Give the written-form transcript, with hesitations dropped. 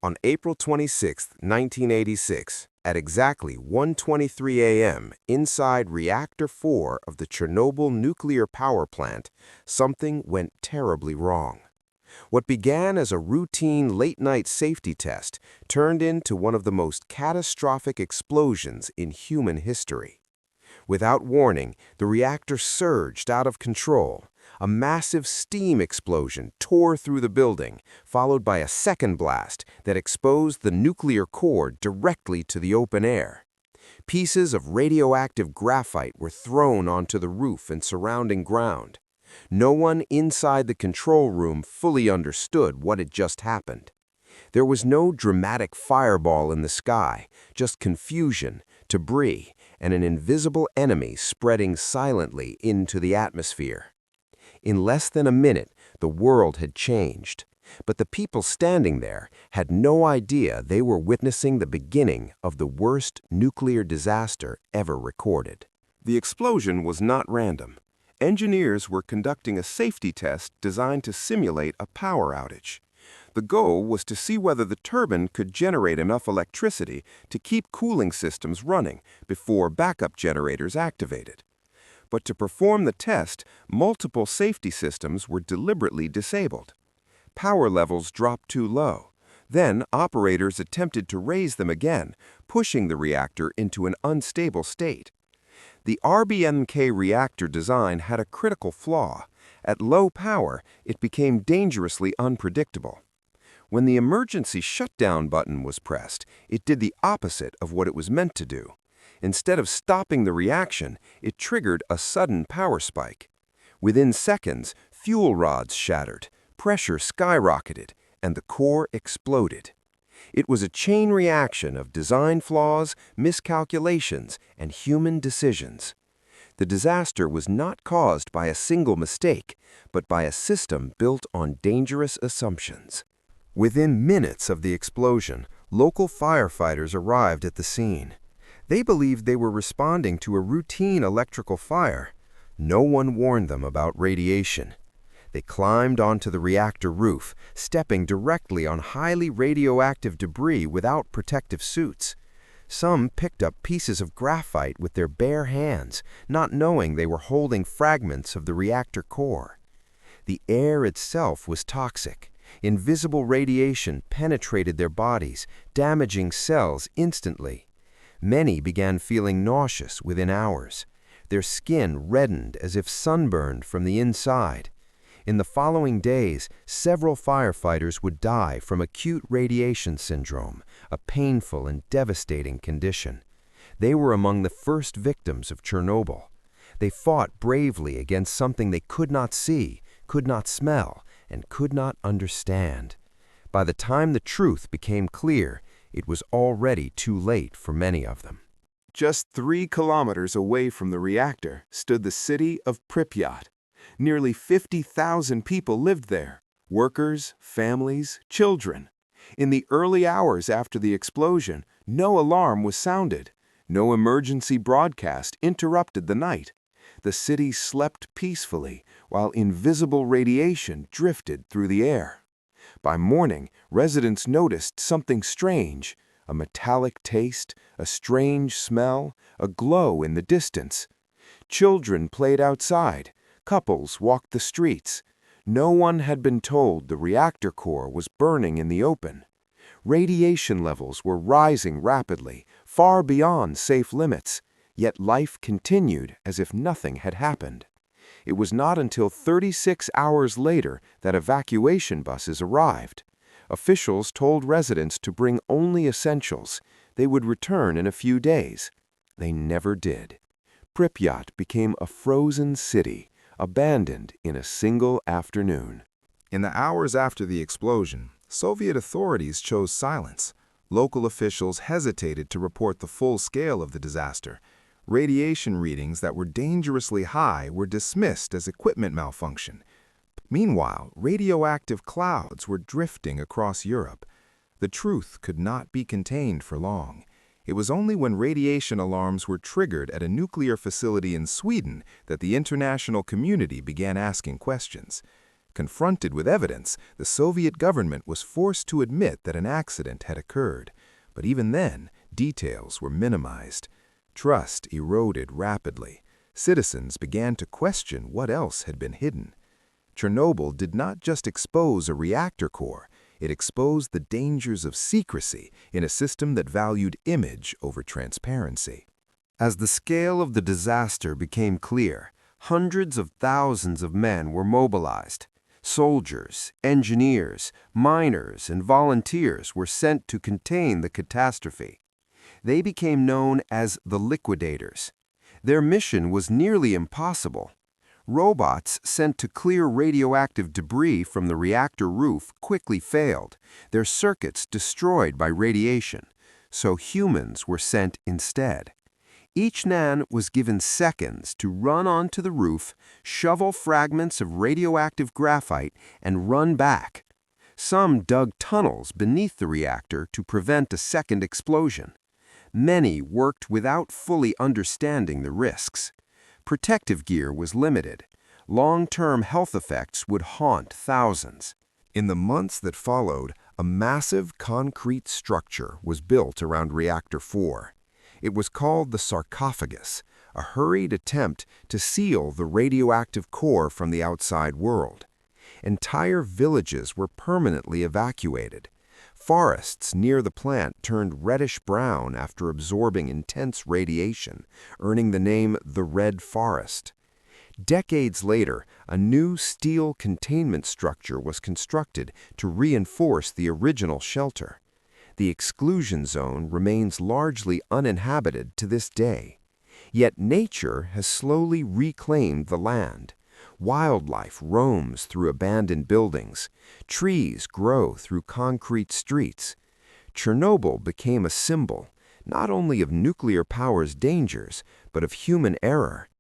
On April 26, 1986, at exactly 1:23 a.m., inside Reactor 4 of the Chernobyl Nuclear Power Plant, something went terribly wrong. What began as a routine late-night safety test turned into one of the most catastrophic explosions in human history. Without warning, the reactor surged out of control. A massive steam explosion tore through the building, followed by a second blast that exposed the nuclear core directly to the open air. Pieces of radioactive graphite were thrown onto the roof and surrounding ground. No one inside the control room fully understood what had just happened. There was no dramatic fireball in the sky, just confusion, debris, and an invisible enemy spreading silently into the atmosphere. In less than a minute, the world had changed, but the people standing there had no idea they were witnessing the beginning of the worst nuclear disaster ever recorded. The explosion was not random. Engineers were conducting a safety test designed to simulate a power outage. The goal was to see whether the turbine could generate enough electricity to keep cooling systems running before backup generators activated. But to perform the test, multiple safety systems were deliberately disabled. Power levels dropped too low. Then operators attempted to raise them again, pushing the reactor into an unstable state. The RBMK reactor design had a critical flaw. At low power, it became dangerously unpredictable. When the emergency shutdown button was pressed, it did the opposite of what it was meant to do. Instead of stopping the reaction, it triggered a sudden power spike. Within seconds, fuel rods shattered, pressure skyrocketed, and the core exploded. It was a chain reaction of design flaws, miscalculations, and human decisions. The disaster was not caused by a single mistake, but by a system built on dangerous assumptions. Within minutes of the explosion, local firefighters arrived at the scene. They believed they were responding to a routine electrical fire. No one warned them about radiation. They climbed onto the reactor roof, stepping directly on highly radioactive debris without protective suits. Some picked up pieces of graphite with their bare hands, not knowing they were holding fragments of the reactor core. The air itself was toxic. Invisible radiation penetrated their bodies, damaging cells instantly. Many began feeling nauseous within hours. Their skin reddened as if sunburned from the inside. In the following days, several firefighters would die from acute radiation syndrome, a painful and devastating condition. They were among the first victims of Chernobyl. They fought bravely against something they could not see, could not smell, and could not understand. By the time the truth became clear, it was already too late for many of them. Just 3 kilometers away from the reactor stood the city of Pripyat. Nearly 50,000 people lived there, workers, families, children. In the early hours after the explosion, no alarm was sounded. No emergency broadcast interrupted the night. The city slept peacefully while invisible radiation drifted through the air. By morning, residents noticed something strange, a metallic taste, a strange smell, a glow in the distance. Children played outside. Couples walked the streets. No one had been told the reactor core was burning in the open. Radiation levels were rising rapidly, far beyond safe limits, yet life continued as if nothing had happened. It was not until 36 hours later that evacuation buses arrived. Officials told residents to bring only essentials. They would return in a few days. They never did. Pripyat became a frozen city, abandoned in a single afternoon. In the hours after the explosion, Soviet authorities chose silence. Local officials hesitated to report the full scale of the disaster. Radiation readings that were dangerously high were dismissed as equipment malfunction. Meanwhile, radioactive clouds were drifting across Europe. The truth could not be contained for long. It was only when radiation alarms were triggered at a nuclear facility in Sweden that the international community began asking questions. Confronted with evidence, the Soviet government was forced to admit that an accident had occurred. But even then, details were minimized. Trust eroded rapidly. Citizens began to question what else had been hidden. Chernobyl did not just expose a reactor core, it exposed the dangers of secrecy in a system that valued image over transparency. As the scale of the disaster became clear, hundreds of thousands of men were mobilized. Soldiers, engineers, miners, and volunteers were sent to contain the catastrophe. They became known as the liquidators. Their mission was nearly impossible. Robots sent to clear radioactive debris from the reactor roof quickly failed, their circuits destroyed by radiation, so humans were sent instead. Each man was given seconds to run onto the roof, shovel fragments of radioactive graphite, and run back. Some dug tunnels beneath the reactor to prevent a second explosion. Many worked without fully understanding the risks. Protective gear was limited. Long-term health effects would haunt thousands. In the months that followed, a massive concrete structure was built around Reactor 4. It was called the sarcophagus, a hurried attempt to seal the radioactive core from the outside world. Entire villages were permanently evacuated. Forests near the plant turned reddish-brown after absorbing intense radiation, earning the name the Red Forest. Decades later, a new steel containment structure was constructed to reinforce the original shelter. The exclusion zone remains largely uninhabited to this day. Yet nature has slowly reclaimed the land. Wildlife roams through abandoned buildings. Trees grow through concrete streets. Chernobyl became a symbol, not only of nuclear power's dangers, but of human error.